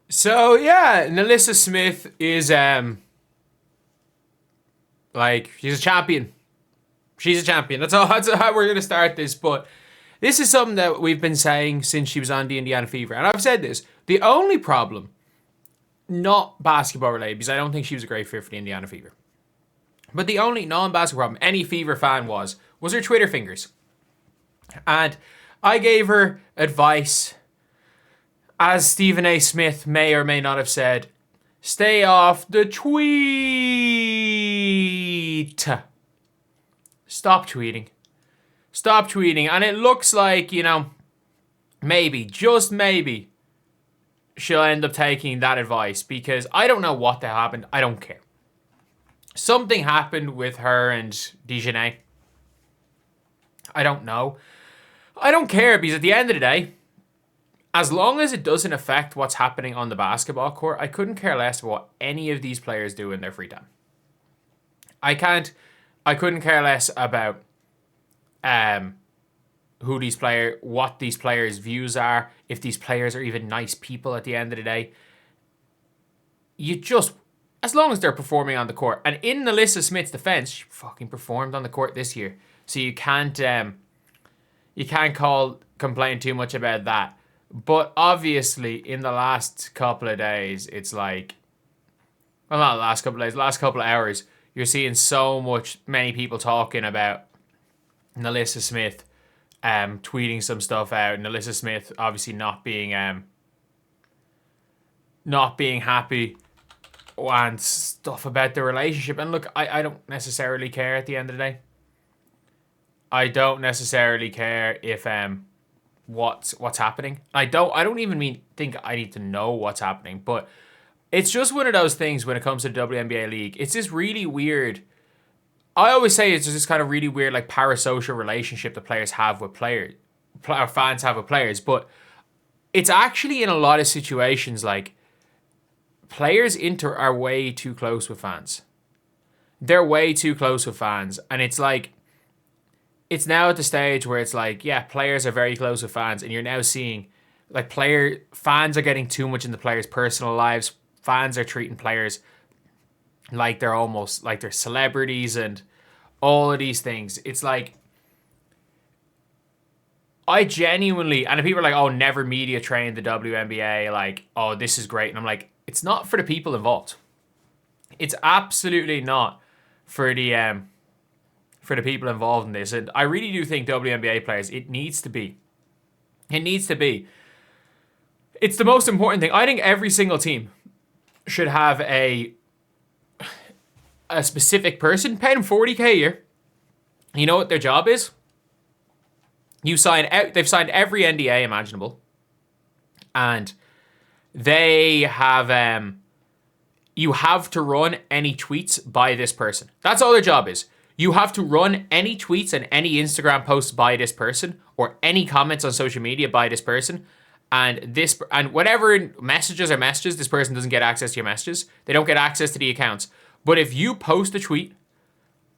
So yeah, Nalissa Smith is like she's a champion. She's a champion. That's how we're gonna start this. But this is something that we've been saying since she was on the Indiana Fever, and I've said this. The only problem, not basketball related, because I don't think she was a great fit for the Indiana Fever. But the only non-basketball problem any Fever fan was her Twitter fingers, and I gave her advice, as Stephen A. Smith may or may not have said, stay off the tweet. Stop tweeting. Stop tweeting. And it looks like, maybe, just maybe, she'll end up taking that advice because I don't know what the hell happened. I don't care. Something happened with her and Dejanay. I don't know. I don't care because at the end of the day, as long as it doesn't affect what's happening on the basketball court, I couldn't care less about what any of these players do in their free time. I couldn't care less about what these players' views are, if these players are even nice people at the end of the day. As long as they're performing on the court, and in Nalissa Smith's defense, she fucking performed on the court this year, so you can't complain too much about that. But obviously, in the last couple of days, it's like, well, not the last couple of days, last couple of hours, you're seeing many people talking about Nalissa Smith, tweeting some stuff out. Nalissa Smith obviously not being happy and stuff about the relationship. And look, I don't necessarily care at the end of the day. I don't necessarily care if what's happening. I don't even think I need to know what's happening, but it's just one of those things when it comes to the WNBA league. It's this really weird, I always say it's just this kind of really weird like parasocial relationship that players have with players, or fans have with players, but it's actually in a lot of situations like players are way too close with fans. They're way too close with fans, and it's like, it's now at the stage where it's like, yeah, players are very close with fans, and you're now seeing like fans are getting too much into players' personal lives. Fans are treating players like they're celebrities and all of these things. It's like, I genuinely, and people are like, oh, never media train the WNBA, like, oh, this is great. And I'm like, it's not for the people involved. It's absolutely not for the people involved in this. And I really do think WNBA players, it needs to be. It's the most important thing. I think every single team should have a specific person, pay them $40K a year. You know what their job is? They've signed every NDA imaginable. And they have, you have to run any tweets by this person. That's all their job is. You have to run any tweets and any Instagram posts by this person, or any comments on social media by this person. And whatever messages, this person doesn't get access to your messages. They don't get access to the accounts. But if you post a tweet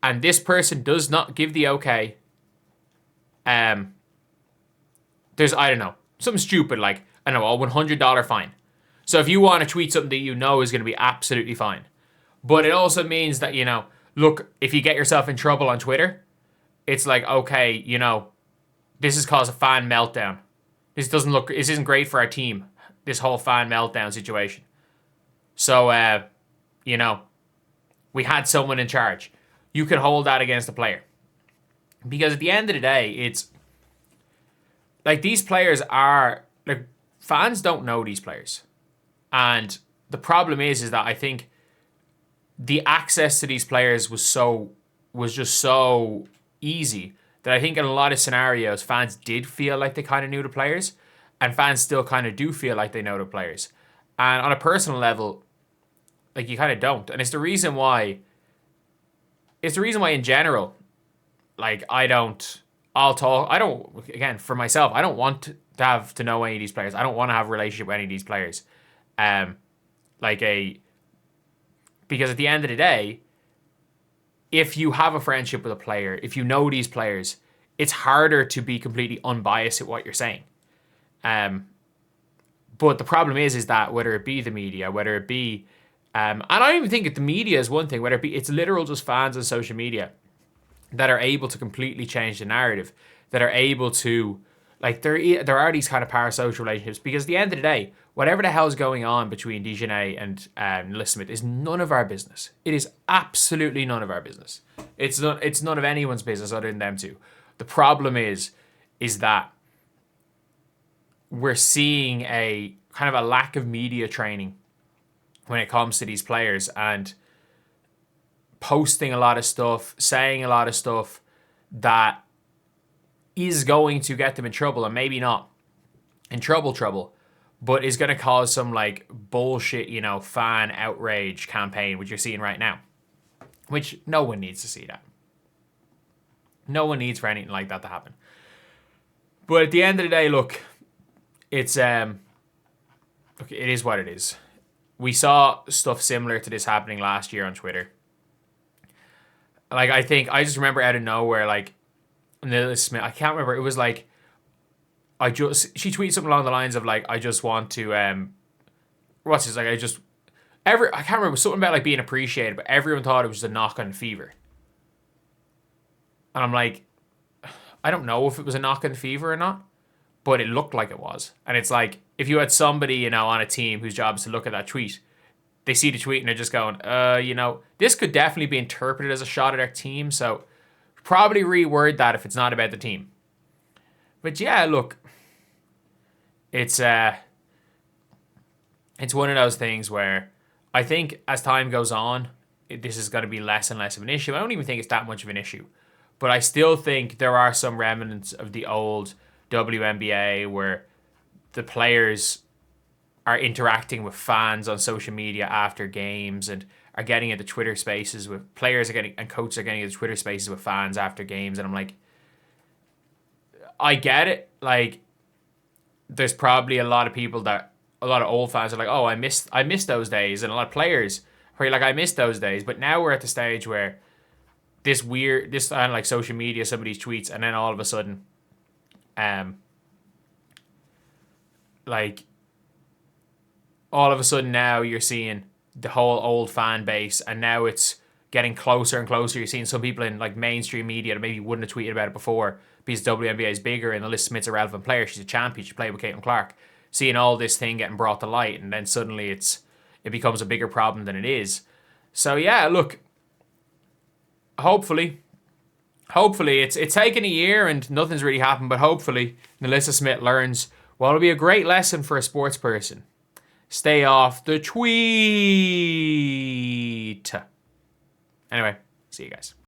and this person does not give the okay, there's, I don't know, something stupid like, I don't know, a $100 fine. So if you want to tweet something that you know is going to be absolutely fine. But it also means that, look, if you get yourself in trouble on Twitter, it's like, okay, this has caused a fan meltdown. This isn't great for our team, this whole fan meltdown situation. So, we had someone in charge. You can hold that against the player. Because at the end of the day, it's like, these players are, like, fans don't know these players. And the problem is that I think the access to these players was just so easy that I think in a lot of scenarios, fans did feel like they kind of knew the players, and fans still kind of do feel like they know the players. And on a personal level, like, you kind of don't. And it's the reason why in general, like, again, for myself, I don't want to have to know any of these players. I don't want to have a relationship with any of these players. Because at the end of the day, if you have a friendship with a player, if you know these players, it's harder to be completely unbiased at what you're saying. But the problem is that whether it be the media, whether it be, and I don't even think the media is one thing, whether it be, it's literal just fans on social media that are able to completely change the narrative, that are able to, like, there are these kind of parasocial relationships, because at the end of the day, whatever the hell is going on between Dejanay and Liz Smith is none of our business. It is absolutely none of our business. It's none of anyone's business other than them two. The problem is that we're seeing a kind of a lack of media training when it comes to these players, and posting a lot of stuff, saying a lot of stuff that is going to get them in trouble, and maybe not in trouble, but is going to cause some like bullshit, fan outrage campaign, which you're seeing right now, which no one needs to see that. No one needs for anything like that to happen. But at the end of the day, look, it is what it is. We saw stuff similar to this happening last year on Twitter. Like, I just remember out of nowhere, like, Liz Smith, I can't remember, it was like, she tweeted something along the lines of, like, I just want to, I can't remember, something about, like, being appreciated, but everyone thought it was a knock on Fever. And I'm like, I don't know if it was a knock on Fever or not, but it looked like it was. And it's like, if you had somebody, on a team whose job is to look at that tweet, they see the tweet and they're just going, this could definitely be interpreted as a shot at their team, so probably reword that if it's not about the team. But yeah, look, it's one of those things where I think as time goes on, this is going to be less and less of an issue. I don't even think it's that much of an issue. But I still think there are some remnants of the old WNBA where the players are interacting with fans on social media after games and are getting into Twitter spaces with players and coaches are getting into Twitter spaces with fans after games. And I'm like, I get it. Like, there's probably a lot of old fans are like, oh, I miss those days. And a lot of players are like, I miss those days. But now we're at the stage where this kind of like social media, somebody's tweets, and then all of a sudden, now you're seeing the whole old fan base, and now it's getting closer and closer. You're seeing some people in like mainstream media that maybe wouldn't have tweeted about it before because WNBA is bigger and Liz Smith's a relevant player. She's a champion. She played with Caitlin Clark. Seeing all this thing getting brought to light, and then suddenly it becomes a bigger problem than it is. So yeah, look, hopefully it's taken a year and nothing's really happened, but hopefully Melissa Smith learns what will be a great lesson for a sports person. Stay off the tweet. Anyway, see you guys.